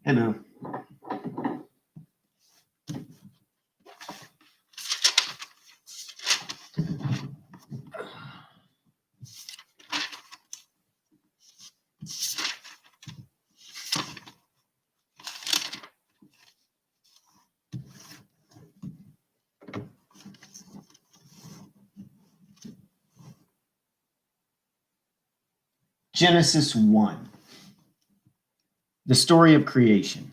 Hello. Genesis 1, the story of creation.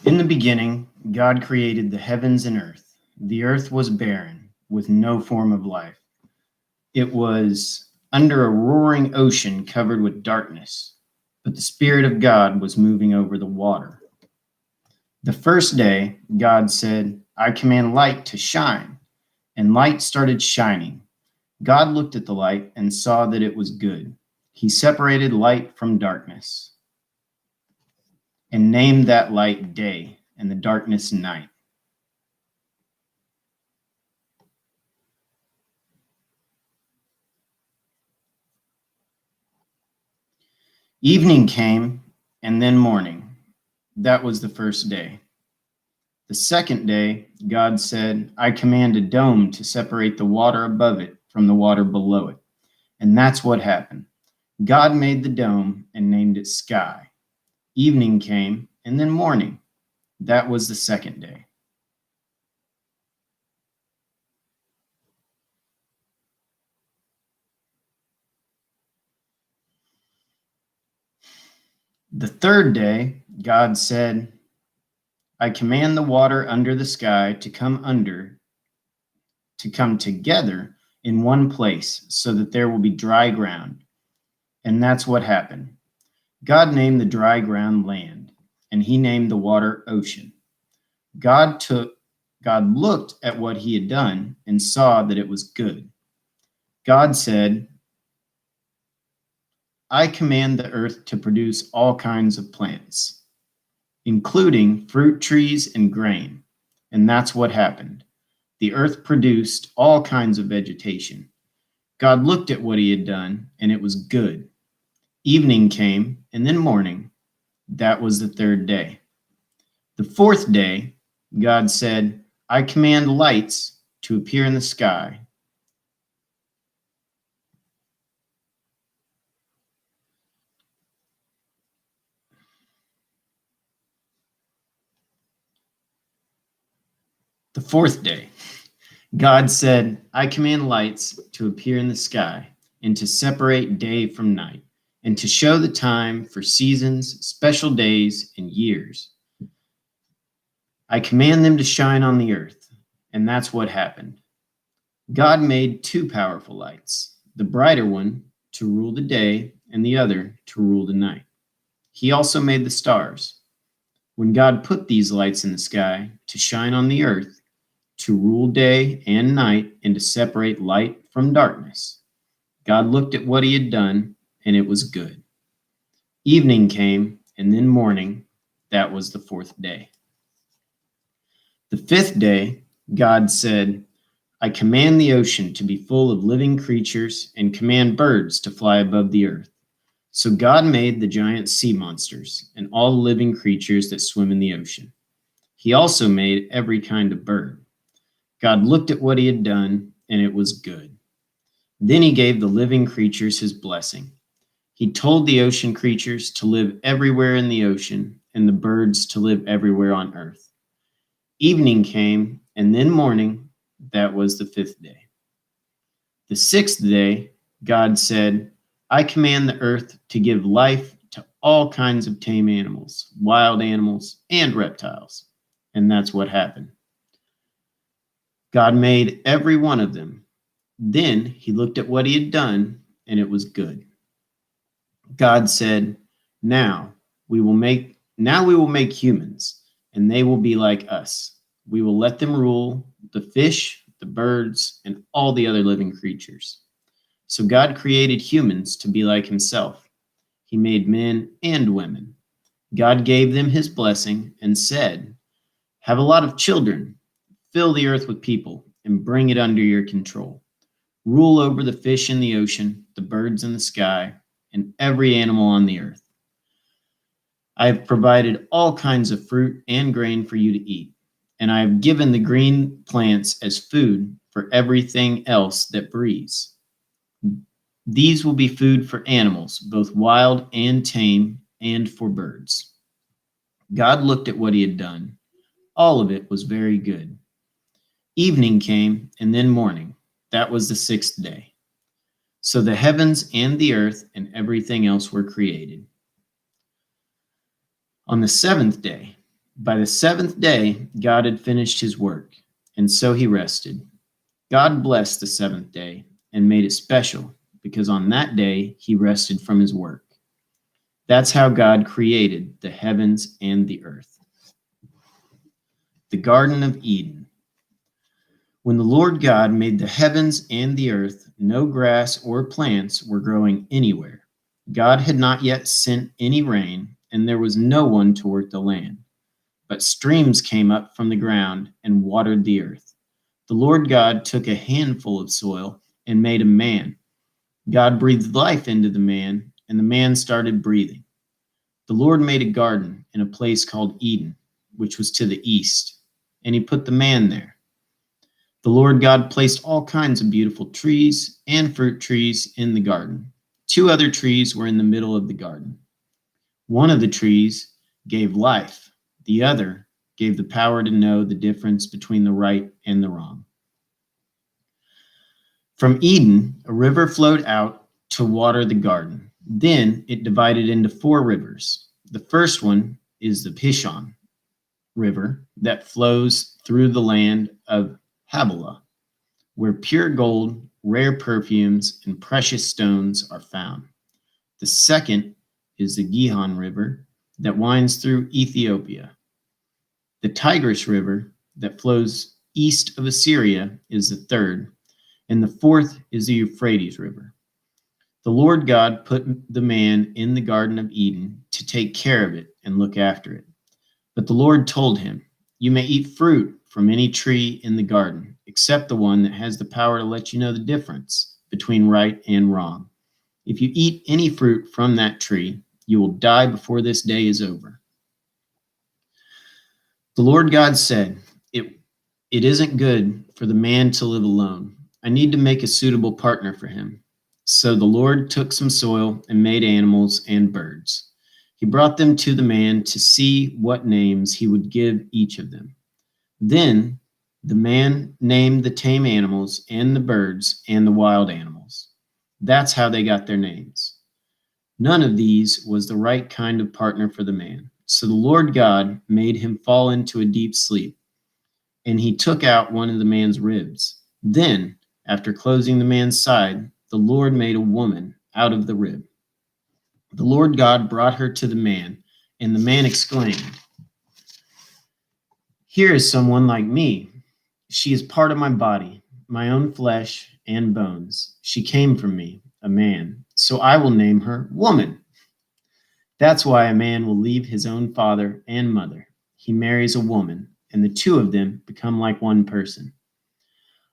In the beginning, God created the heavens and earth. The earth was barren, with no form of life. It was under a roaring ocean covered with darkness, but the Spirit of God was moving over the water. The first day, God said, "I command light to shine," and light started shining. God looked at the light and saw that it was good. He separated light from darkness and named that light day and the darkness night. Evening came and then morning. That was the first day. The second day, God said, "I command a dome to separate the water above it from the water below it." And that's what happened. God made the dome and named it sky. Evening came and then morning. That was the second day. The third day, God said, "I command the water under the sky to come together in one place so that there will be dry ground." And that's what happened. God named the dry ground land, and he named the water ocean. God looked at what he had done and saw that it was good. God said, "I command the earth to produce all kinds of plants, including fruit trees and grain." And that's what happened. The earth produced all kinds of vegetation. God looked at what he had done, and it was good. Evening came, and then morning. That was the third day. The fourth day, God said, "I command lights to appear in the sky." The fourth day, God said, "I command lights to appear in the sky and to separate day from night and to show the time for seasons, special days, and years. I command them to shine on the earth." And that's what happened. God made two powerful lights, the brighter one to rule the day and the other to rule the night. He also made the stars. When God put these lights in the sky to shine on the earth, to rule day and night, and to separate light from darkness, God looked at what he had done, and it was good. Evening came, and then morning. That was the fourth day. The fifth day, God said, "I command the ocean to be full of living creatures and command birds to fly above the earth." So God made the giant sea monsters and all the living creatures that swim in the ocean. He also made every kind of bird. God looked at what he had done, and it was good. Then he gave the living creatures his blessing. He told the ocean creatures to live everywhere in the ocean and the birds to live everywhere on earth. Evening came, and then morning. That was the fifth day. The sixth day, God said, "I command the earth to give life to all kinds of tame animals, wild animals, and reptiles." And that's what happened. God made every one of them. Then he looked at what he had done, and it was good. God said, Now we will make humans, and they will be like us. We will let them rule the fish, the birds, and all the other living creatures." So God created humans to be like himself. He made men and women. God gave them his blessing and said, "Have a lot of children, fill the earth with people, and bring it under your control. Rule over the fish in the ocean, the birds in the sky, and every animal on the earth. I have provided all kinds of fruit and grain for you to eat, and I have given the green plants as food for everything else that breathes. These will be food for animals, both wild and tame, and for birds. God looked at what he had done. All of it was very good. Evening came, and then morning. That was the sixth day. So the heavens and the earth and everything else were created. On the seventh day, by the seventh day, God had finished his work, and so he rested. God blessed the seventh day and made it special, because on that day he rested from his work. That's how God created the heavens and the earth. The Garden of Eden. When the Lord God made the heavens and the earth, no grass or plants were growing anywhere. God had not yet sent any rain, and there was no one to work the land. But streams came up from the ground and watered the earth. The Lord God took a handful of soil and made a man. God breathed life into the man, and the man started breathing. The Lord made a garden in a place called Eden, which was to the east, and he put the man there. The Lord God placed all kinds of beautiful trees and fruit trees in the garden. 2 other trees were in the middle of the garden. One of the trees gave life. The other gave the power to know the difference between the right and the wrong. From Eden, a river flowed out to water the garden. Then it divided into 4 rivers. The first one is the Pishon River that flows through the land of Havilah, where pure gold, rare perfumes, and precious stones are found. The second is the Gihon River that winds through Ethiopia. The Tigris River that flows east of Assyria is the third, and the fourth is the Euphrates River. The Lord God put the man in the Garden of Eden to take care of it and look after it. But the Lord told him, "You may eat fruit from any tree in the garden, except the one that has the power to let you know the difference between right and wrong. If you eat any fruit from that tree, you will die before this day is over." The Lord God said, It isn't good for the man to live alone. I need to make a suitable partner for him." So the Lord took some soil and made animals and birds. He brought them to the man to see what names he would give each of them. Then the man named the tame animals and the birds and the wild animals. That's how they got their names. None of these was the right kind of partner for the man. So the Lord God made him fall into a deep sleep, and he took out one of the man's ribs. Then, after closing the man's side, the Lord made a woman out of the rib. The Lord God brought her to the man, and the man exclaimed, "Here is someone like me. She is part of my body, my own flesh and bones. She came from me, a man, so I will name her woman." That's why a man will leave his own father and mother. He marries a woman, and the 2 of them become like one person.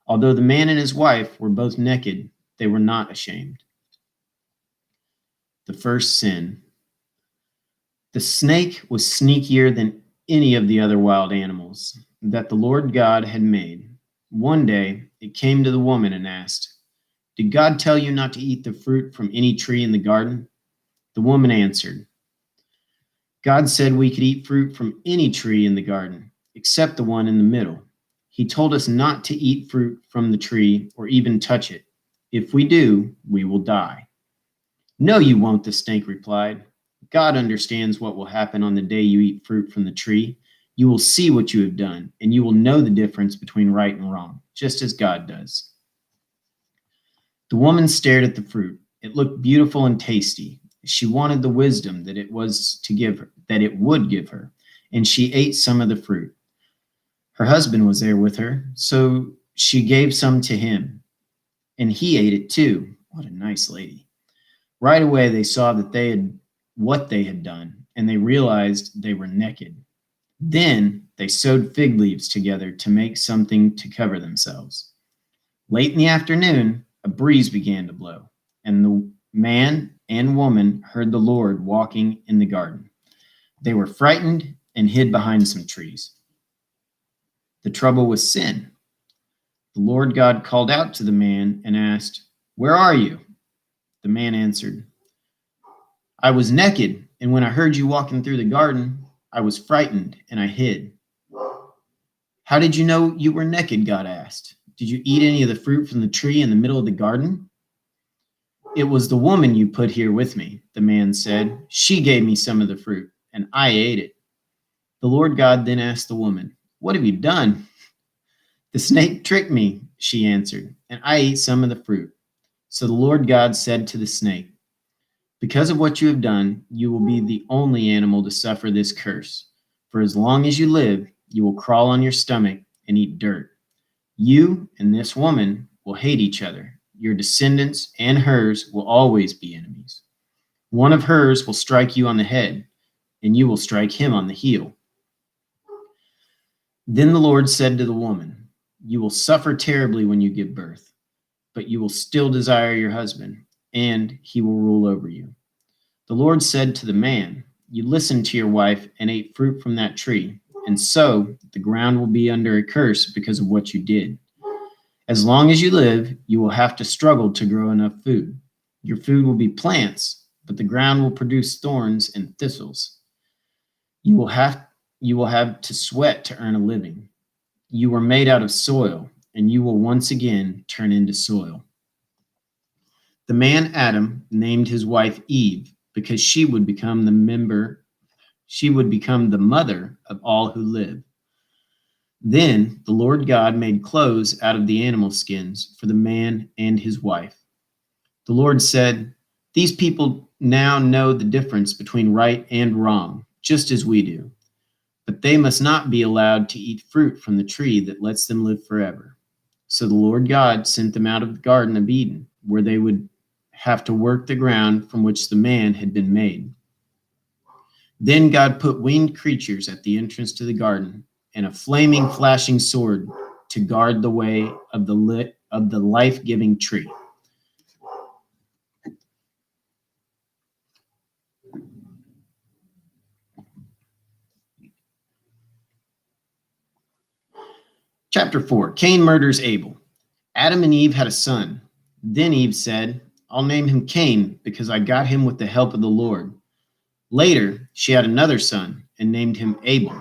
Although the man and his wife were both naked, they were not ashamed. The first sin. The snake was sneakier than any of the other wild animals that the Lord God had made. One day it came to the woman and asked, "Did God tell you not to eat the fruit from any tree in the garden?" The woman answered, "God said we could eat fruit from any tree in the garden, except the one in the middle. He told us not to eat fruit from the tree or even touch it. If we do, we will die." "No, you won't," the snake replied. "God understands what will happen on the day you eat fruit from the tree. You will see what you have done, and you will know the difference between right and wrong, just as God does." The woman stared at the fruit. It looked beautiful and tasty. She wanted the wisdom that it would give her, and she ate some of the fruit. Her husband was there with her, so she gave some to him, and he ate it too. What a nice lady. Right away they saw what they had done, and they realized they were naked. Then they sewed fig leaves together to make something to cover themselves. Late in the afternoon, a breeze began to blow, and the man and woman heard the Lord walking in the garden. They were frightened and hid behind some trees. The trouble was sin. The Lord God called out to the man and asked, "Where are you?" The man answered, "I was naked, and when I heard you walking through the garden, I was frightened and I hid." "How did you know you were naked?" God asked. "Did you eat any of the fruit from the tree in the middle of the garden?" "It was the woman you put here with me," the man said. "She gave me some of the fruit, and I ate it." The Lord God then asked the woman, "What have you done?" "The snake tricked me," she answered, "and I ate some of the fruit." So the Lord God said to the snake, "Because of what you have done, you will be the only animal to suffer this curse. For as long as you live, you will crawl on your stomach and eat dirt. You and this woman will hate each other. Your descendants and hers will always be enemies. One of hers will strike you on the head, and you will strike him on the heel." Then the Lord said to the woman, "You will suffer terribly when you give birth, but you will still desire your husband, and he will rule over you." The Lord said to the man, "You listened to your wife and ate fruit from that tree, and so the ground will be under a curse because of what you did. As long as you live, you will have to struggle to grow enough food. Your food will be plants, but the ground will produce thorns and thistles. You will have to sweat to earn a living. You were made out of soil, and you will once again turn into soil." The man Adam named his wife Eve because she would become the mother of all who live. Then the Lord God made clothes out of the animal skins for the man and his wife. The Lord said, "These people now know the difference between right and wrong, just as we do. But they must not be allowed to eat fruit from the tree that lets them live forever." So the Lord God sent them out of the Garden of Eden, where they would have to work the ground from which the man had been made. Then God put winged creatures at the entrance to the garden, and a flaming, flashing sword to guard the way of the life-giving tree. Chapter 4, Cain murders Abel. Adam and Eve had a son. Then Eve said, "I'll name him Cain because I got him with the help of the Lord." Later, she had another son and named him Abel.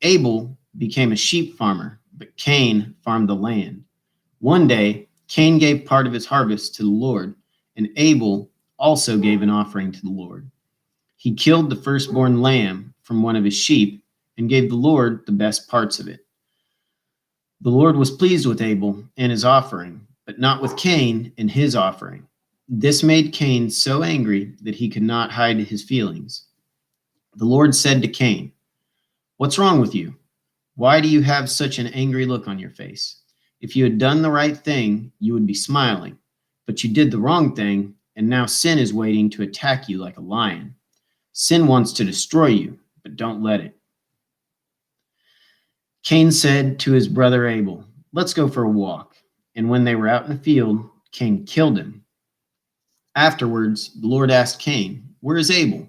Abel became a sheep farmer, but Cain farmed the land. One day, Cain gave part of his harvest to the Lord, and Abel also gave an offering to the Lord. He killed the firstborn lamb from one of his sheep and gave the Lord the best parts of it. The Lord was pleased with Abel and his offering, but not with Cain and his offering. This made Cain so angry that he could not hide his feelings. The Lord said to Cain, "What's wrong with you? Why do you have such an angry look on your face? If you had done the right thing, you would be smiling. But you did the wrong thing, and now sin is waiting to attack you like a lion. Sin wants to destroy you, but don't let it." Cain said to his brother Abel, "Let's go for a walk." And when they were out in the field, Cain killed him. Afterwards, the Lord asked Cain, "Where is Abel?"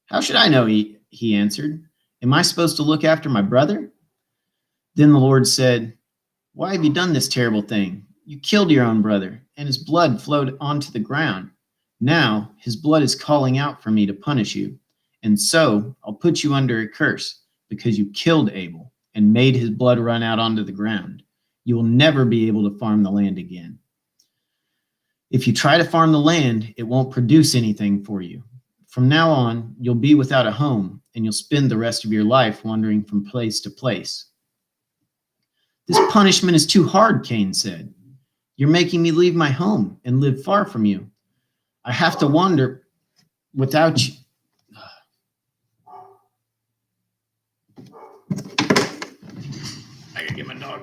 "How should I know?" he answered. "Am I supposed to look after my brother?" Then the Lord said, "Why have you done this terrible thing? You killed your own brother, and his blood flowed onto the ground. Now his blood is calling out for me to punish you, and so I'll put you under a curse because you killed Abel and made his blood run out onto the ground. You will never be able to farm the land again. If you try to farm the land, it won't produce anything for you. From now on, you'll be without a home, and you'll spend the rest of your life wandering from place to place." "This punishment is too hard," Cain said. "You're making me leave my home and live far from you. I have to wander without you." I gotta get my dog.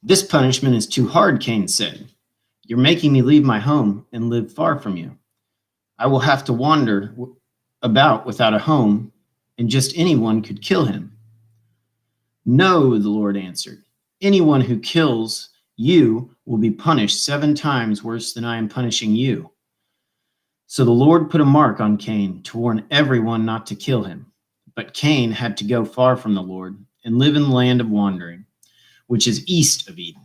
This punishment is too hard, Cain said. You're making me leave my home and live far from you. I will have to wander about without a home, and just anyone could kill him. No, the Lord answered. Anyone who kills you will be punished 7 times worse than I am punishing you. So the Lord put a mark on Cain to warn everyone not to kill him. But Cain had to go far from the Lord and live in the land of wandering, which is east of Eden.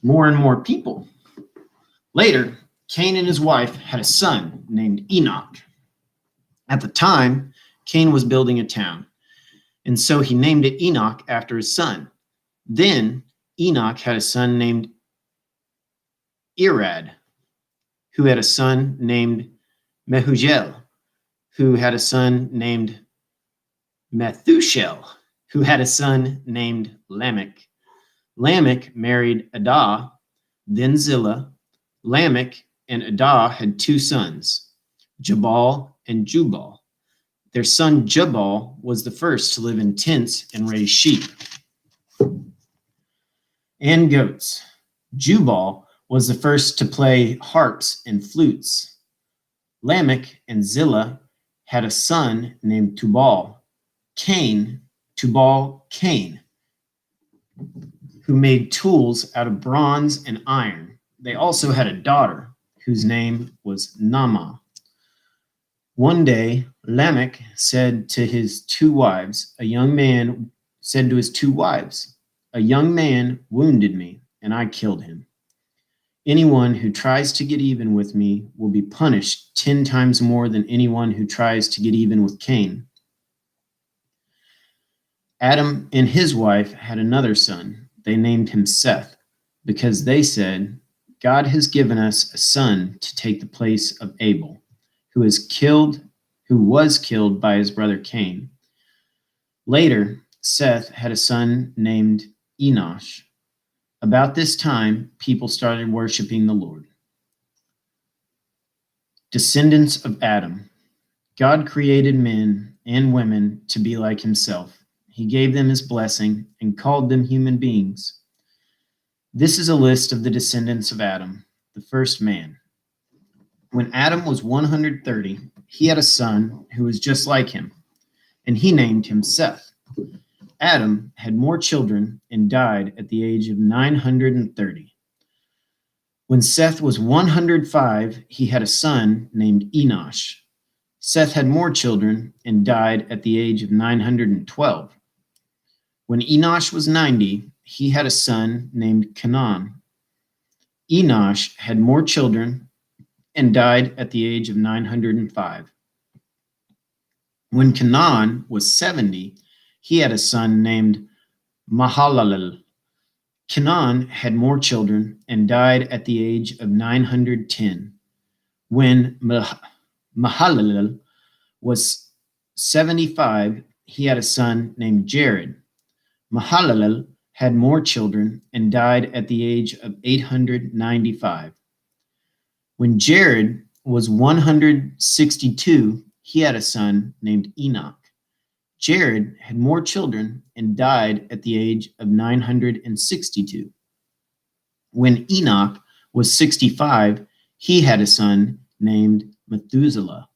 More and more people. Later, Cain and his wife had a son named Enoch. At the time, Cain was building a town, and so he named it Enoch after his son. Then Enoch had a son named Irad, who had a son named Mehujael, who had a son named Methuselah, who had a son named Lamech. Lamech married Adah, then Zillah. Lamech and Adah had 2 sons, Jabal and Jubal. Their son Jubal was the first to live in tents and raise sheep and goats. Jubal was the first to play harps and flutes. Lamech and Zillah had a son named Tubal Cain, who made tools out of bronze and iron. They also had a daughter whose name was Naamah. One day, Lamech said to his 2 wives, a young man wounded me, and I killed him. Anyone who tries to get even with me will be punished 10 times more than anyone who tries to get even with Cain. Adam and his wife had another son. They named him Seth, because they said, God has given us a son to take the place of Abel, who was killed by his brother Cain. Later, Seth had a son named Enosh. About this time, people started worshiping the Lord. Descendants of Adam. God created men and women to be like himself. He gave them his blessing and called them human beings. This is a list of the descendants of Adam, the first man. When Adam was 130, he had a son who was just like him, and he named him Seth. Adam had more children and died at the age of 930. When Seth was 105, he had a son named Enosh. Seth had more children and died at the age of 912. When Enosh was 90, he had a son named Canaan. Enosh had more children and died at the age of 905. When Canaan was 70, he had a son named Mahalalel. Canaan had more children and died at the age of 910. When Mahalalel was 75, he had a son named Jared. Mahalalel had more children and died at the age of 895. When Jared was 162, he had a son named Enoch. Jared had more children and died at the age of 962. When Enoch was 65, he had a son named Methuselah,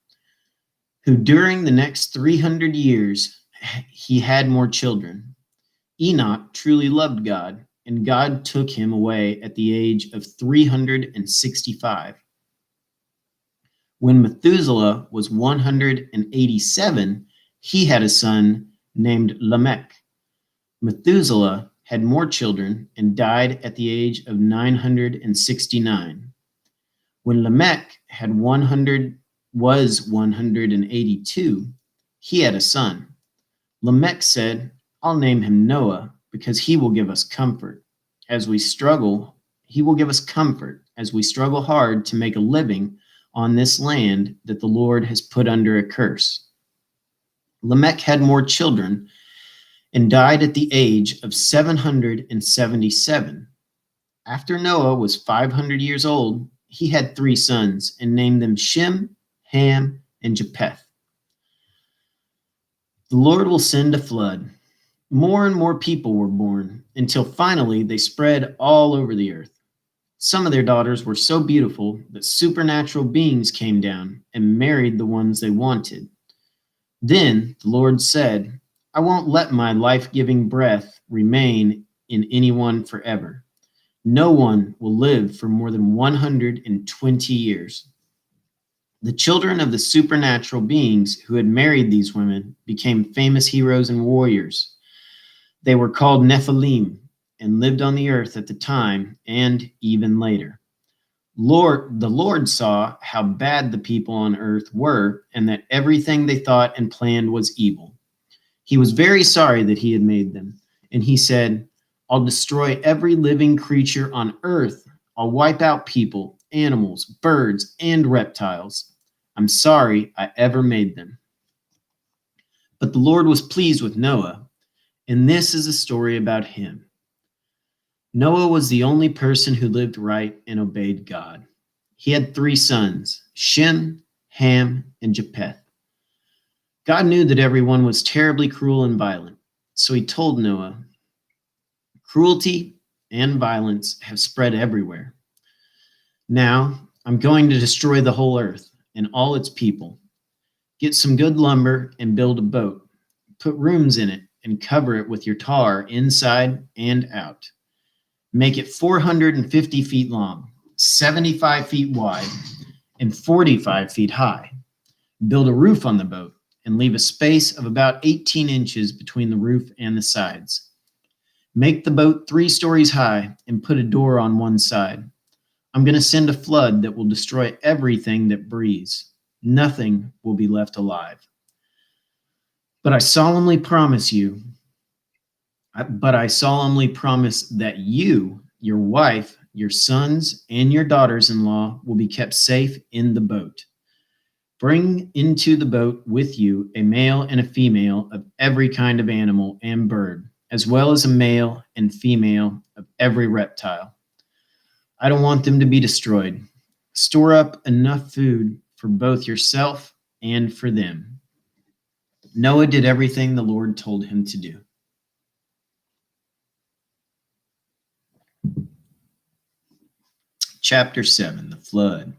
who during the next 300 years, he had more children. Enoch truly loved God, and God took him away at the age of 365. When Methuselah was 187, he had a son named Lamech. Methuselah had more children and died at the age of 969. When Lamech was 182, he had a son. Lamech said, I'll name him Noah because he will give us comfort as we struggle. He will give us comfort as we struggle hard to make a living on this land that the Lord has put under a curse. Lamech had more children and died at the age of 777. After Noah was 500 years old, he had 3 sons and named them Shem, Ham, and Japheth. The Lord will send a flood. More and more people were born until finally they spread all over the earth. Some of their daughters were so beautiful that supernatural beings came down and married the ones they wanted. Then the Lord said, I won't let my life-giving breath remain in anyone forever. No one will live for more than 120 years. The children of the supernatural beings who had married these women became famous heroes and warriors. They were called Nephilim and lived on the earth at the time and even later. The Lord saw how bad the people on earth were and that everything they thought and planned was evil. He was very sorry that he had made them, and he said, I'll destroy every living creature on earth. I'll wipe out people, animals, birds, and reptiles. I'm sorry I ever made them. But the Lord was pleased with Noah, and this is a story about him. Noah was the only person who lived right and obeyed God. He had 3 sons, Shem, Ham, and Japheth. God knew that everyone was terribly cruel and violent, so he told Noah, cruelty and violence have spread everywhere. Now I'm going to destroy the whole earth and all its people. Get some good lumber and build a boat. Put rooms in it and cover it with your tar inside and out. Make it 450 feet long, 75 feet wide, and 45 feet high. Build a roof on the boat and leave a space of about 18 inches between the roof and the sides. Make the boat 3 stories high and put a door on one side. I'm going to send a flood that will destroy everything that breathes. Nothing will be left alive. But I solemnly promise that you, your wife, your sons, and your daughters-in-law will be kept safe in the boat. Bring into the boat with you a male and a female of every kind of animal and bird, as well as a male and female of every reptile. I don't want them to be destroyed. Store up enough food for both yourself and for them. Noah did everything the Lord told him to do. Chapter 7, the flood.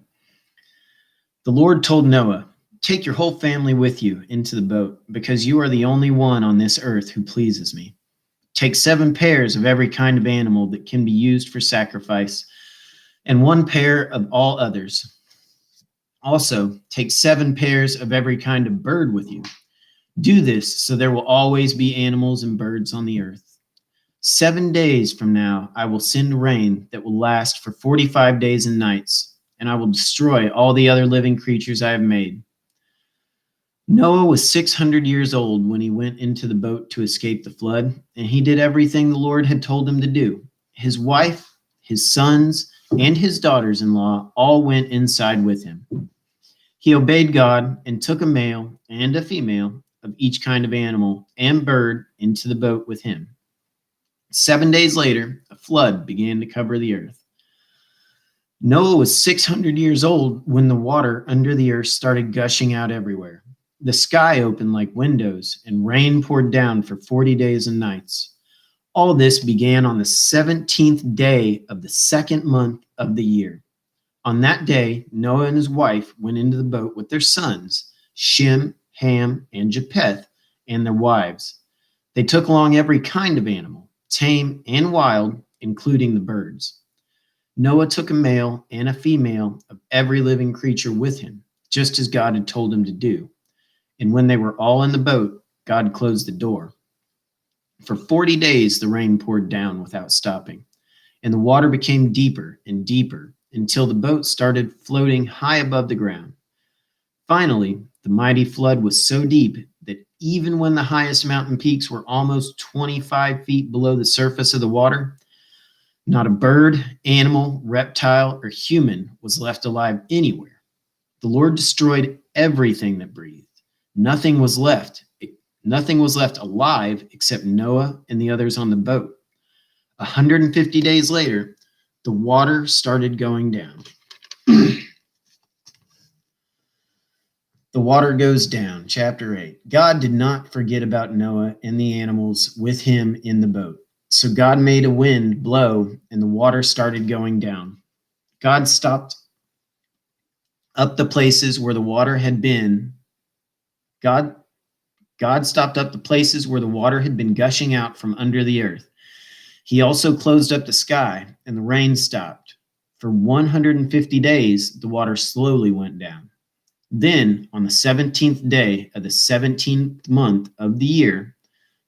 The Lord told Noah, take your whole family with you into the boat, because you are the only one on this earth who pleases me. Take 7 pairs of every kind of animal that can be used for sacrifice, and 1 pair of all others. Also, take 7 pairs of every kind of bird with you. Do this so there will always be animals and birds on the earth. 7 days from now, I will send rain that will last for 45 days and nights, and I will destroy all the other living creatures I have made. Noah was 600 years old when he went into the boat to escape the flood, and he did everything the Lord had told him to do. His wife, his sons, and his daughters-in-law all went inside with him. He obeyed God and took a male and a female of each kind of animal and bird into the boat with him. 7 days later, a flood began to cover the earth. Noah was 600 years old when the water under the earth started gushing out everywhere. The sky opened like windows, and rain poured down for 40 days and nights. All this began on the 17th day of the 2nd month of the year. On that day, Noah and his wife went into the boat with their sons, Shem, Ham, and Japheth, and their wives. They took along every kind of animal, tame and wild, including the birds. Noah took a male and a female of every living creature with him, just as God had told him to do. And when they were all in the boat, God closed the door. For 40 days, the rain poured down without stopping, and the water became deeper and deeper until the boat started floating high above the ground. Finally, the mighty flood was so deep that even when the highest mountain peaks were almost 25 feet below the surface of the water, not a bird, animal, reptile, or human was left alive anywhere. The Lord destroyed everything that breathed. Nothing was left alive except Noah and the others on the boat. 150 days later, the water started going down. The The water goes down. Chapter 8. God did not forget about Noah and the animals with him in the boat. So God made a wind blow, and the water started going down. God stopped up the places where the water had been. God stopped up the places where the water had been gushing out from under the earth. He also closed up the sky, and the rain stopped. For 150 days, the water slowly went down. Then, on the 17th day of the 17th month of the year,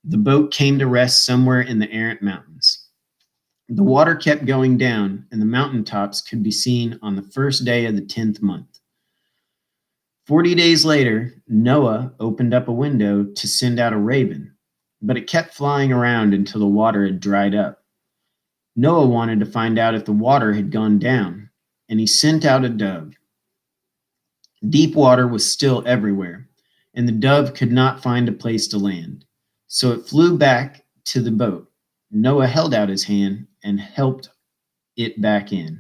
the boat came to rest somewhere in the Errant Mountains. The water kept going down, and the mountaintops could be seen on the first day of the 10th month. 40 days later, Noah opened up a window to send out a raven, but it kept flying around until the water had dried up. Noah wanted to find out if the water had gone down, and he sent out a dove. Deep water was still everywhere, and the dove could not find a place to land. So it flew back to the boat. Noah held out his hand and helped it back in.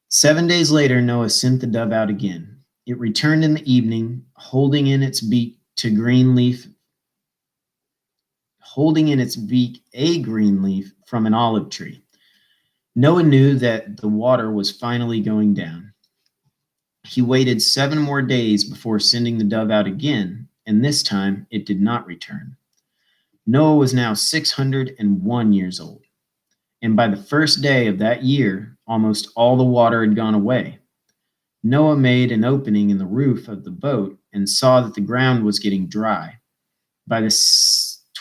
7 days later, Noah sent the dove out again. It returned in the evening, holding in its beak a green leaf from an olive tree. Noah knew that the water was finally going down. He waited 7 more days before sending the dove out again, and this time it did not return. Noah was now 601 years old, and by the first day of that year, almost all the water had gone away. Noah made an opening in the roof of the boat and saw that the ground was getting dry. By the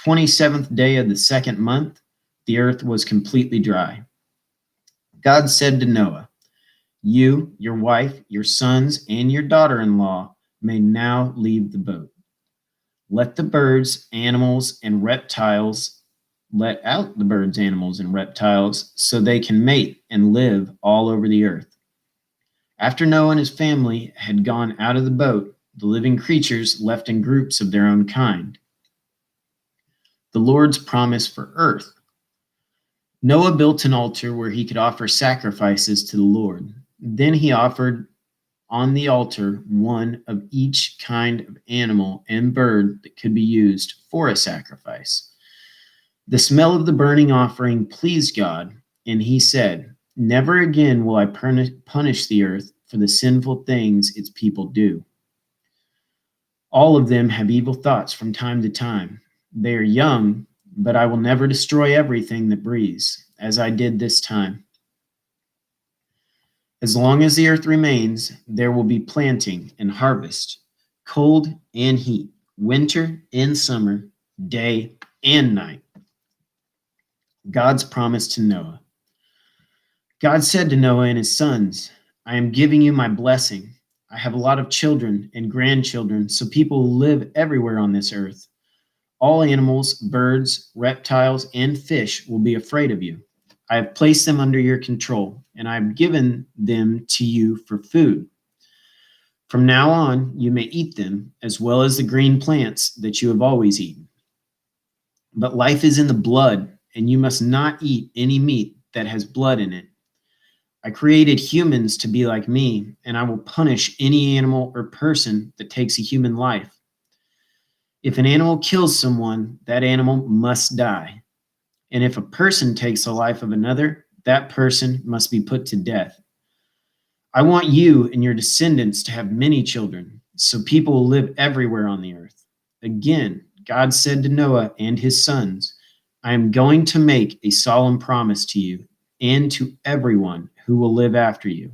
27th day of the second month, the earth was completely dry. God said to Noah, "You, your wife, your sons, and your daughter-in-law may now leave the boat. Let out the birds, animals, and reptiles so they can mate and live all over the earth." After Noah and his family had gone out of the boat, the living creatures left in groups of their own kind. The Lord's promise for earth. Noah built an altar where he could offer sacrifices to the Lord. Then he offered on the altar one of each kind of animal and bird that could be used for a sacrifice. The smell of the burning offering pleased God, and he said, "Never again will I punish the earth for the sinful things its people do. All of them have evil thoughts from time to time. They are young, but I will never destroy everything that breathes, as I did this time. As long as the earth remains, there will be planting and harvest, cold and heat, winter and summer, day and night." God's promise to Noah. God said to Noah and his sons, "I am giving you my blessing. I have a lot of children and grandchildren, so people will live everywhere on this earth. All animals, birds, reptiles, and fish will be afraid of you. I have placed them under your control, and I have given them to you for food. From now on, you may eat them, as well as the green plants that you have always eaten. But life is in the blood, and you must not eat any meat that has blood in it. I created humans to be like me, and I will punish any animal or person that takes a human life. If an animal kills someone, that animal must die. And if a person takes the life of another, that person must be put to death. I want you and your descendants to have many children, so people will live everywhere on the earth." Again, God said to Noah and his sons, "I am going to make a solemn promise to you and to everyone who will live after you.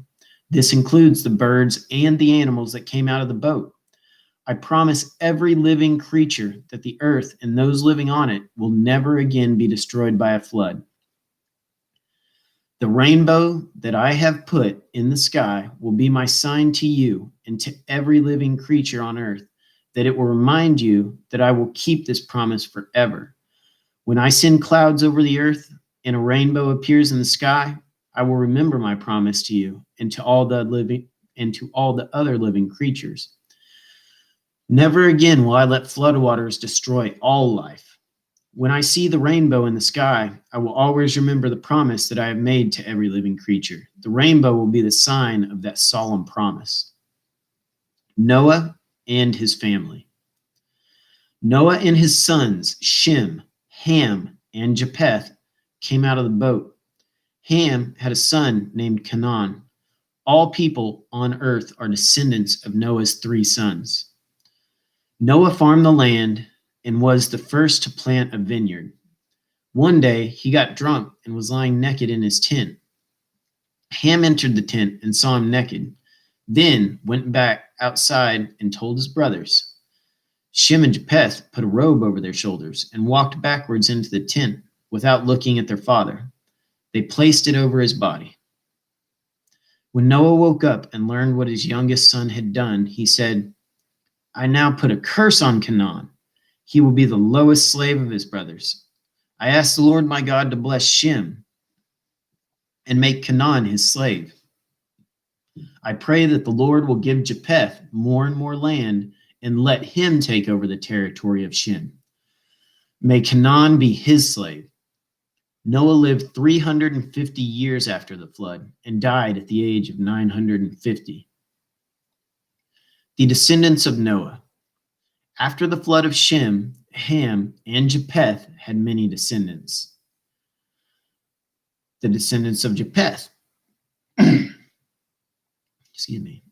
This includes the birds and the animals that came out of the boat. I promise every living creature that the earth and those living on it will never again be destroyed by a flood. The rainbow that I have put in the sky will be my sign to you and to every living creature on earth, that it will remind you that I will keep this promise forever. When I send clouds over the earth and a rainbow appears in the sky, I will remember my promise to you and to all the other living creatures. Never again will I let floodwaters destroy all life. When I see the rainbow in the sky, I will always remember the promise that I have made to every living creature. The rainbow will be the sign of that solemn promise." Noah and his family. Noah and his sons, Shem, Ham, and Japheth, came out of the boat. Ham had a son named Canaan. All people on earth are descendants of Noah's 3 sons. Noah farmed the land and was the first to plant a vineyard. One day he got drunk and was lying naked in his tent. Ham entered the tent and saw him naked, then went back outside and told his brothers. Shem and Japheth put a robe over their shoulders and walked backwards into the tent without looking at their father. They placed it over his body. When Noah woke up and learned what his youngest son had done, he said, I now put a curse on Canaan. He will be the lowest slave of his brothers. I asked the Lord my God to bless Shem and make Canaan his slave. I pray that the Lord will give Japheth more and more land and let him take over the territory of Shem. May Canaan be his slave. Noah lived 350 years after the flood and died at the age of 950. The descendants of Noah. After the flood of Shem, Ham, and Japheth had many descendants. The descendants of Japheth. Excuse me.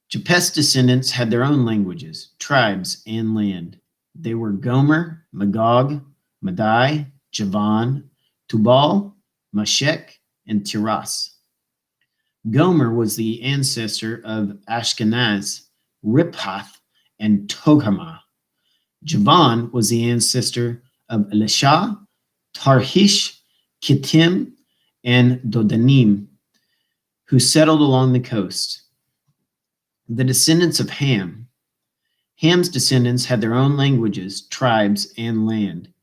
Japheth's descendants had their own languages, tribes, and land. They were Gomer, Magog, Madai, Javan, Tubal, Meshech, and Tiras. Gomer was the ancestor of Ashkenaz, Riphath, and Togarmah. Javan was the ancestor of Elisha, Tarshish, Kittim, and Dodanim, who settled along the coast. The descendants of Ham. Ham's descendants had their own languages, tribes, and land.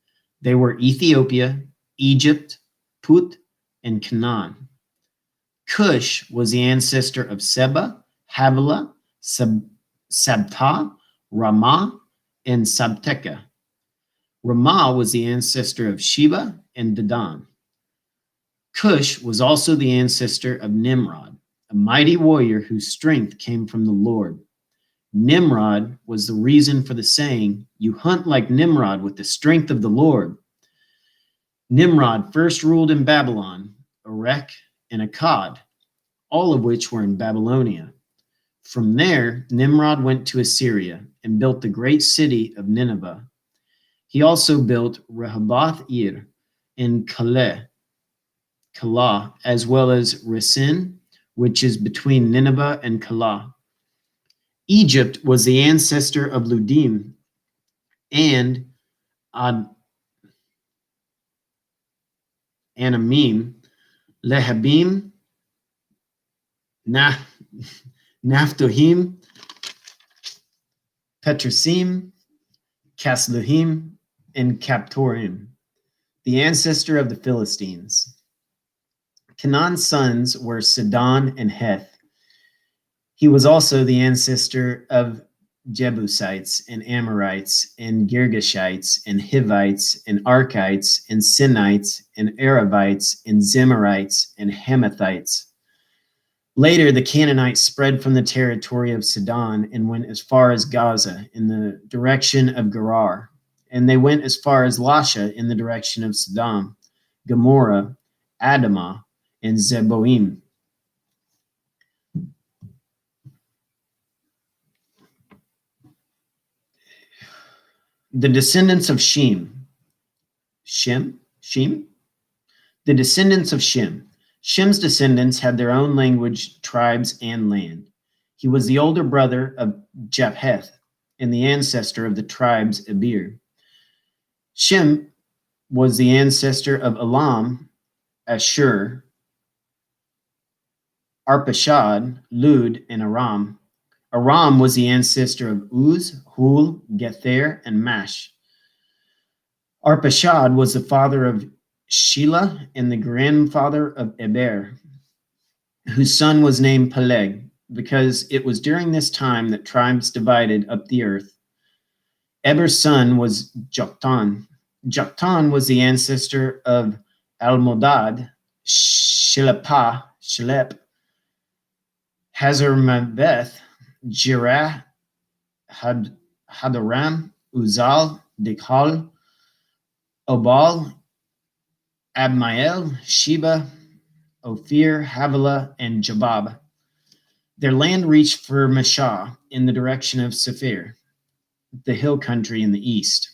They were Ethiopia, Egypt, Put, and Canaan. Cush was the ancestor of Seba, Havilah, Sabta, Ramah, and Sabteka. Ramah was the ancestor of Sheba and Dedan. Cush was also the ancestor of Nimrod, a mighty warrior whose strength came from the Lord. Nimrod was the reason for the saying, "You hunt like Nimrod with the strength of the Lord." Nimrod first ruled in Babylon, Erech, and Akkad, all of which were in Babylonia. From there, Nimrod went to Assyria and built the great city of Nineveh. He also built Rehoboth-ir and Calah, as well as Resin, which is between Nineveh and Calah. Egypt was the ancestor of Ludim and Anamim, Lehabim, Naphtohim, Petrasim, Casluhim, and Captorim, the ancestor of the Philistines. Canaan's sons were Sidon and Heth. He was also the ancestor of Jebusites and Amorites and Girgashites and Hivites and Arkites and Sinites and Arabites and Zemarites and Hamathites. Later, the Canaanites spread from the territory of Sidon and went as far as Gaza in the direction of Gerar, and they went as far as Lasha in the direction of Sodom, Gomorrah, Adamah, and Zeboim. The descendants of Shem. The descendants of Shem. Shem's descendants had their own language, tribes, and land. He was the older brother of Japheth and the ancestor of the tribes Eber. Shem was the ancestor of Elam, Ashur, Arpachshad, Lud, and Aram. Aram was the ancestor of Uz, Hul, Gether, and Mash. Arpachshad was the father of Shelah and the grandfather of Eber, whose son was named Peleg, because it was during this time that tribes divided up the earth. Eber's son was Joktan. Joktan was the ancestor of Almodad, Shilep, Hazarmaveth, Jireh, Hadoram, Uzal, Dikhal, Obal, Abmael, Sheba, Ophir, Havilah, and Jabab. Their land reached for Mashah in the direction of Sephir, the hill country in the east.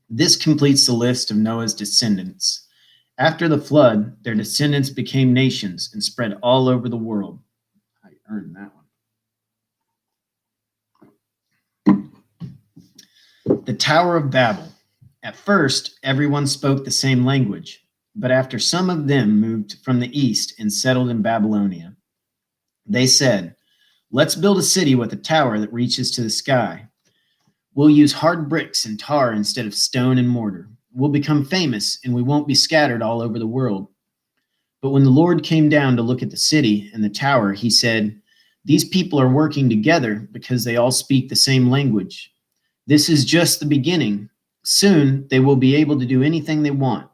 This completes the list of Noah's descendants. After the flood, their descendants became nations and spread all over the world. I earned that one. The Tower of Babel. At first, everyone spoke the same language, but after some of them moved from the east and settled in Babylonia, they said, "Let's build a city with a tower that reaches to the sky. We'll use hard bricks and tar instead of stone and mortar. We'll become famous, and we won't be scattered all over the world." But when the Lord came down to look at the city and the tower, he said, "These people are working together because they all speak the same language. This is just the beginning. Soon they will be able to do anything they want.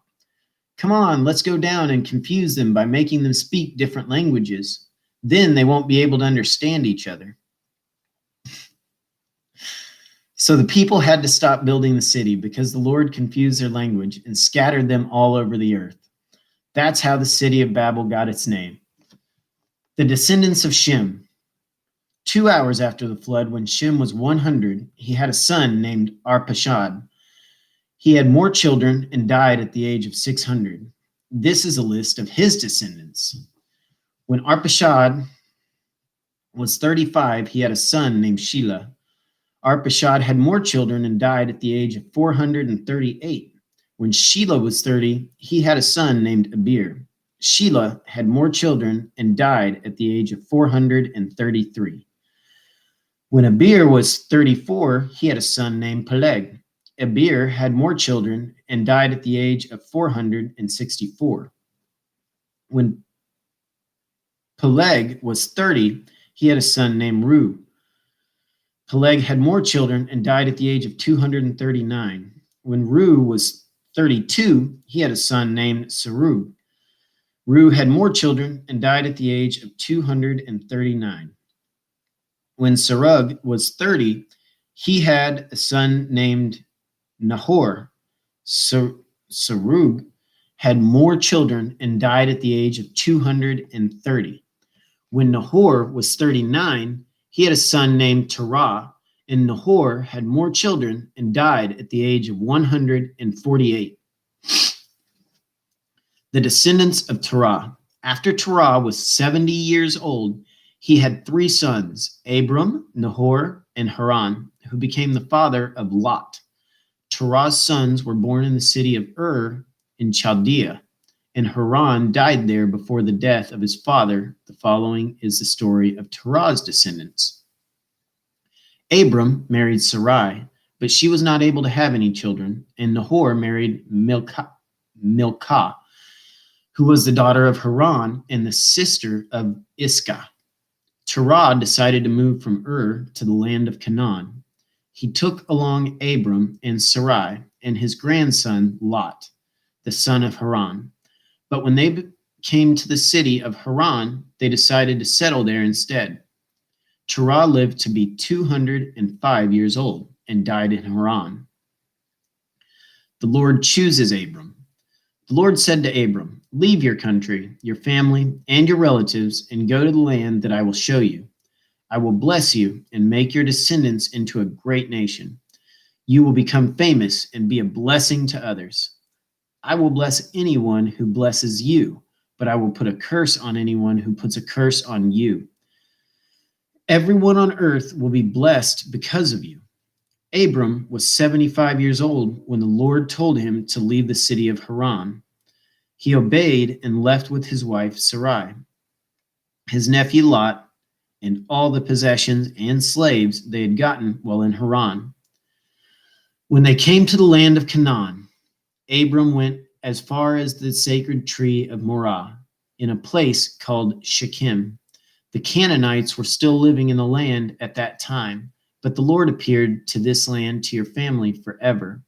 Come on, let's go down and confuse them by making them speak different languages. Then they won't be able to understand each other." So the people had to stop building the city because the Lord confused their language and scattered them all over the earth. That's how the city of Babel got its name. The descendants of Shem. 2 hours after the flood, when Shem was 100, he had a son named Arpachshad. He had more children and died at the age of 600. This is a list of his descendants. When Arpachshad was 35, he had a son named Shelah. Arpachshad had more children and died at the age of 438. When Shelah was 30, he had a son named Eber. Shelah had more children and died at the age of 433. When Eber was 34, he had a son named Peleg. Eber had more children and died at the age of 464. When Peleg was 30, he had a son named Reu. Peleg had more children and died at the age of 239. When Reu was 32, he had a son named Serug. Reu had more children and died at the age of 239. When Serug was 30, he had a son named Nahor. Serug had more children and died at the age of 230. When Nahor was 39, he had a son named Terah, and Nahor had more children and died at the age of 148. The descendants of Terah. After Terah was 70 years old, he had 3 sons, Abram, Nahor, and Haran, who became the father of Lot. Terah's sons were born in the city of Ur in Chaldea, and Haran died there before the death of his father. The following is the story of Terah's descendants. Abram married Sarai, but she was not able to have any children, and Nahor married Milcah, who was the daughter of Haran and the sister of Iscah. Terah decided to move from Ur to the land of Canaan. He took along Abram and Sarai and his grandson Lot, the son of Haran. But when they came to the city of Haran, they decided to settle there instead. Terah lived to be 205 years old and died in Haran. The Lord chooses Abram. The Lord said to Abram, "Leave your country, your family, and your relatives, and go to the land that I will show you. I will bless you and make your descendants into a great nation. You will become famous and be a blessing to others. I will bless anyone who blesses you, but I will put a curse on anyone who puts a curse on you. Everyone on earth will be blessed because of you." Abram was 75 years old when the Lord told him to leave the city of Haran. He obeyed and left with his wife Sarai, his nephew Lot, and all the possessions and slaves they had gotten while in Haran. When they came to the land of Canaan, Abram went as far as the sacred tree of Morah, in a place called Shechem. The Canaanites were still living in the land at that time, but the Lord appeared to this land, to your family forever.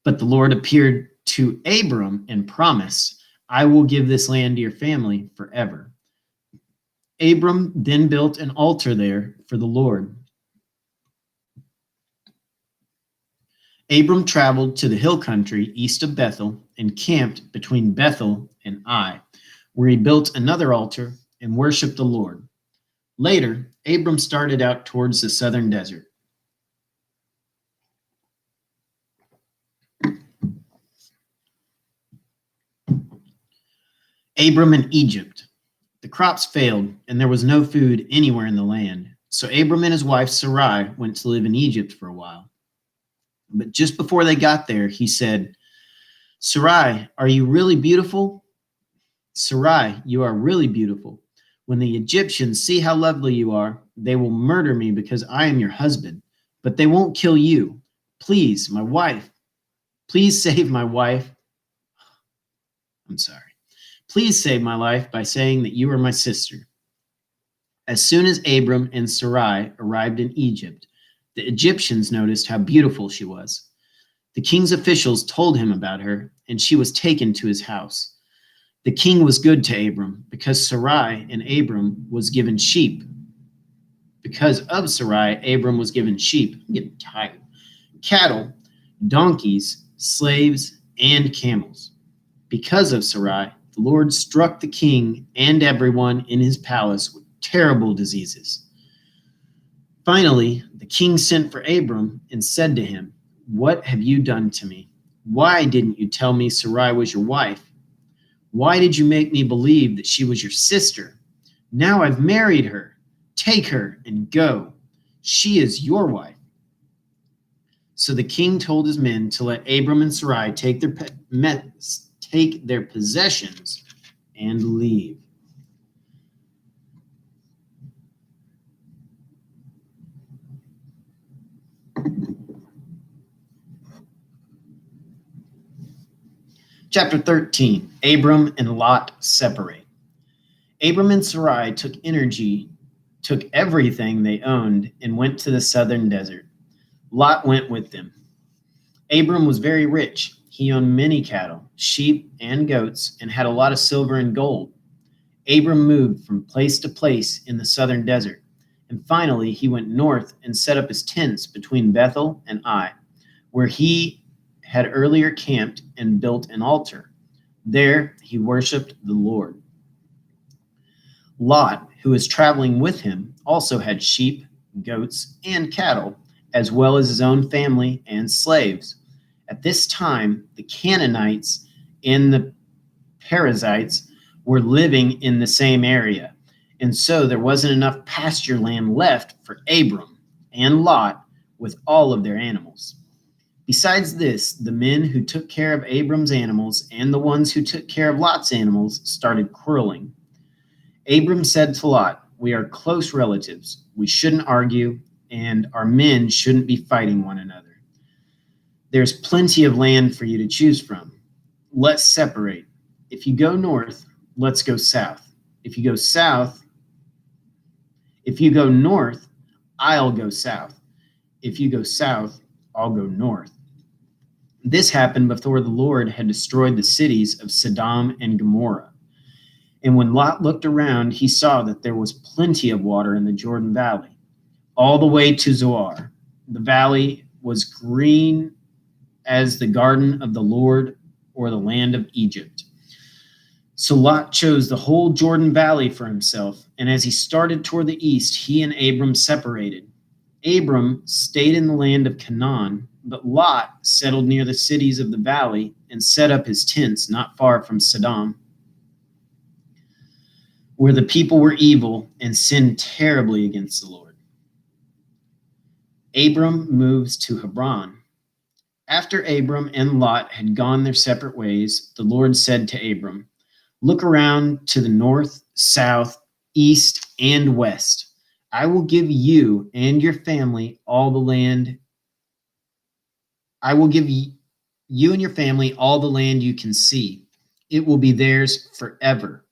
But the Lord appeared to Abram and promised, "I will give this land to your family forever." Abram then built an altar there for the Lord. Abram traveled to the hill country east of Bethel and camped between Bethel and Ai, where he built another altar and worshiped the Lord. Later, Abram started out towards the southern desert. Abram in Egypt. The crops failed, and there was no food anywhere in the land. So Abram and his wife Sarai went to live in Egypt for a while. But just before they got there, he said, "Sarai, are you really beautiful? Sarai, you are really beautiful. When the Egyptians see how lovely you are, they will murder me because I am your husband, but they won't kill you. Please, my wife. Please save my wife. I'm sorry. Please save my life by saying that you are my sister." As soon as Abram and Sarai arrived in Egypt, the Egyptians noticed how beautiful she was. The king's officials told him about her, and she was taken to his house. The king was good to Abram because Sarai and Abram was given sheep. Because of Sarai, Abram was given sheep. I'm getting tired. Cattle, donkeys, slaves, and camels. Because of Sarai, the Lord struck the king and everyone in his palace with terrible diseases. Finally, the king sent for Abram and said to him, "What have you done to me? Why didn't you tell me Sarai was your wife? Why did you make me believe that she was your sister? Now I've married her. Take her and go. She is your wife." So the king told his men to let Abram and Sarai take their possessions and leave. Chapter 13, Abram and Lot separate. Abram and Sarai took everything they owned and went to the southern desert. Lot went with them. Abram was very rich. He owned many cattle, sheep, and goats, and had a lot of silver and gold. Abram moved from place to place in the southern desert, and finally he went north and set up his tents between Bethel and Ai, where he had earlier camped and built an altar. There he worshiped the Lord. Lot, who was traveling with him, also had sheep, goats, and cattle, as well as his own family and slaves. At this time, the Canaanites and the Perizzites were living in the same area, and so there wasn't enough pasture land left for Abram and Lot with all of their animals. Besides this, the men who took care of Abram's animals and the ones who took care of Lot's animals started quarreling. Abram said to Lot, "We are close relatives. We shouldn't argue, and our men shouldn't be fighting one another. There's plenty of land for you to choose from. Let's separate. If you go north, let's go south. If you go north, I'll go south. If you go south, I'll go north." This happened before the Lord had destroyed the cities of Sodom and Gomorrah. And when Lot looked around, he saw that there was plenty of water in the Jordan Valley, all the way to Zoar. The valley was green as the garden of the Lord or the land of Egypt. So Lot chose the whole Jordan Valley for himself, and as he started toward the east, he and Abram separated. Abram stayed in the land of Canaan, but Lot settled near the cities of the valley and set up his tents not far from Sodom, where the people were evil and sinned terribly against the Lord. Abram moves to Hebron. After Abram and Lot had gone their separate ways, the Lord said to Abram, "Look around to the north, south, east, and west. I will give you and your family all the land. I will give you and your family all the land you can see. It will be theirs forever.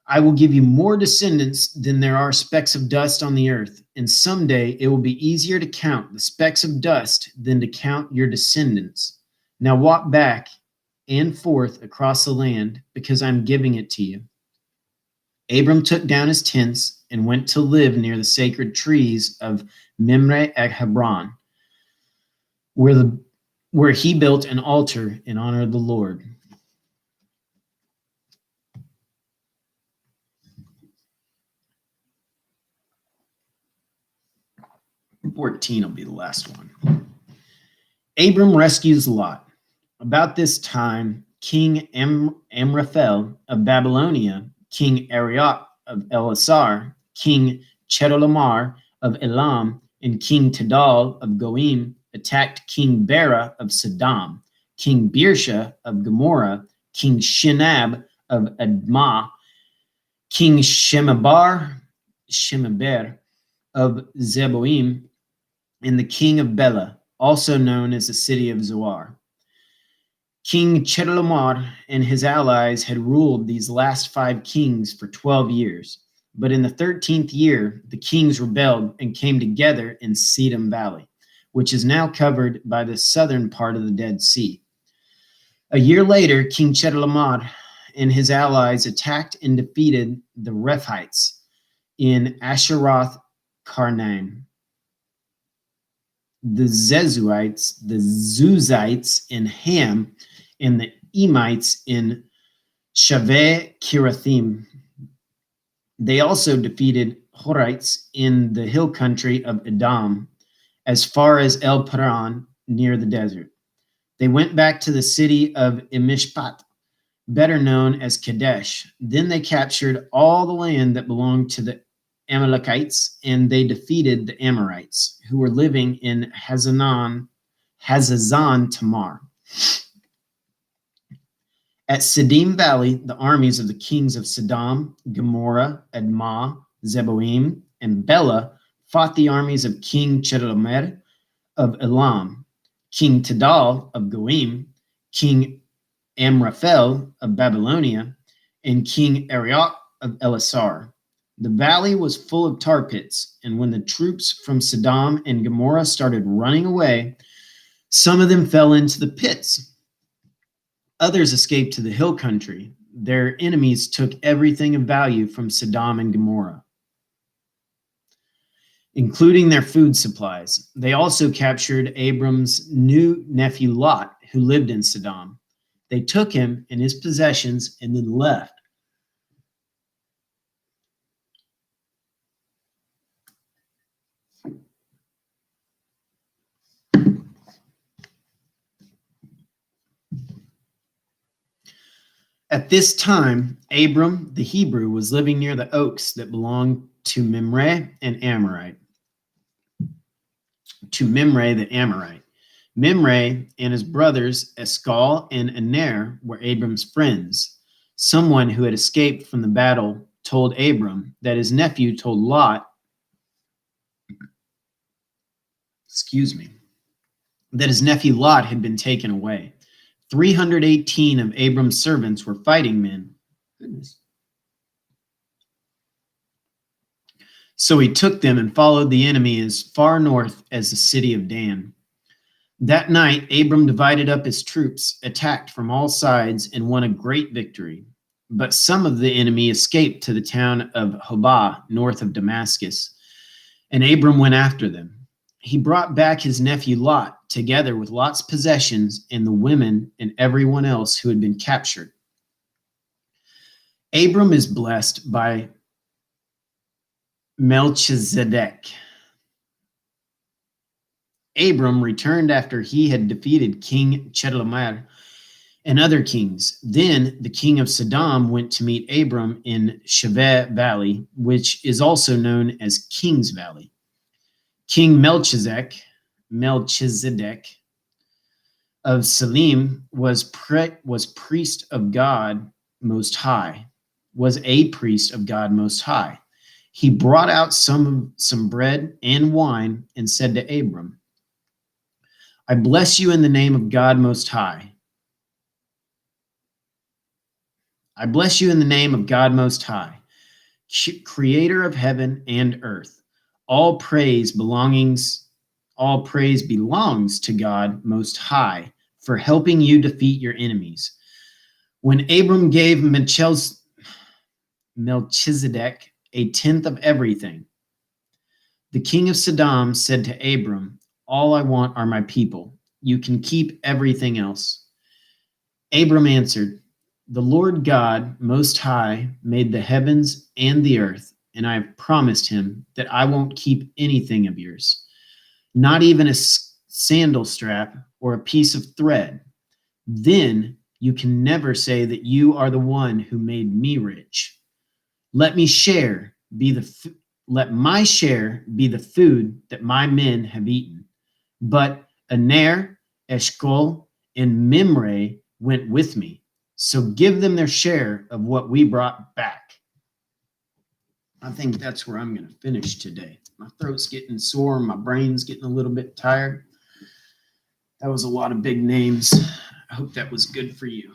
I will give you more descendants than there are specks of dust on the earth, and someday it will be easier to count the specks of dust than to count your descendants. Now walk back and forth across the land, because I'm giving it to you." Abram took down his tents and went to live near the sacred trees of Mamre at Hebron, where he built an altar in honor of the Lord. "14 will be the last one. Abram rescues Lot. About this time, King Amraphel of Babylonia, King Arioch of Elasar, King Chedorlaomer of Elam, and King Tidal of Goim attacked King Bera of Sodom, King Birsha of Gomorrah, King Shinab of Admah, King Shemaber of Zeboim, and the king of Bela, also known as the city of Zoar. King Chedorlaomer and his allies had ruled these last 5 kings for 12 years, but in the 13th year, the kings rebelled and came together in Sedom Valley, which is now covered by the southern part of the Dead Sea. A year later, King Chedorlaomer and his allies attacked and defeated the Rephites in Asheroth Karnaim, the Zuzites in Ham, and the Emites in Shaveh Kirathim. They also defeated Horites in the hill country of Edom, as far as El Paran near the desert. They went back to the city of Emishpat, better known as Kadesh. Then they captured all the land that belonged to the Amalekites, and they defeated the Amorites, who were living in Hazazon Tamar. At Siddim Valley, the armies of the kings of Sodom, Gomorrah, Admah, Zeboim, and Bela fought the armies of King Chedorlaomer of Elam, King Tidal of Goim, King Amraphel of Babylonia, and King Arioch of Elasar. The valley was full of tar pits, and when the troops from Sodom and Gomorrah started running away, some of them fell into the pits. Others escaped to the hill country. Their enemies took everything of value from Sodom and Gomorrah, including their food supplies. They also captured Abram's new nephew Lot, who lived in Sodom. They took him and his possessions and then left. At this time, Abram, the Hebrew, was living near the oaks that belonged to Mamre and Amorite. To Mamre the Amorite. Mamre and his brothers Eshcol and Aner were Abram's friends. Someone who had escaped from the battle told Abram that his nephew told Lot, that his nephew Lot had been taken away. 318 of Abram's servants were fighting men. Goodness. So he took them and followed the enemy as far north as the city of Dan. That night, Abram divided up his troops, attacked from all sides, and won a great victory. But some of the enemy escaped to the town of Hobah, north of Damascus, and Abram went after them. He brought back his nephew Lot, together with Lot's possessions and the women and everyone else who had been captured. Abram is blessed by Melchizedek. Abram returned after he had defeated King Chedorlaomer and other kings. Then the king of Sodom went to meet Abram in Shaveh Valley, which is also known as King's Valley. King Melchizedek of Salem was priest of God Most High, was a priest of God Most High. He brought out some bread and wine and said to Abram, I bless you in the name of God Most High. I bless you in the name of God Most High, creator of heaven and earth. All praise belongs to God Most High for helping you defeat your enemies. When Abram gave Melchizedek a tenth of everything. The king of Sodom said to Abram, all I want are my people. You can keep everything else. Abram answered, the Lord God Most High made the heavens and the earth, and I have promised him that I won't keep anything of yours, not even a sandal strap or a piece of thread. Then you can never say that you are the one who made me rich. Let my share be the food that my men have eaten. But Aner, Eshcol, and Mamre went with me. So give them their share of what we brought back. I think that's where I'm going to finish today. My throat's getting sore, my brain's getting a little bit tired. That was a lot of big names. I hope that was good for you.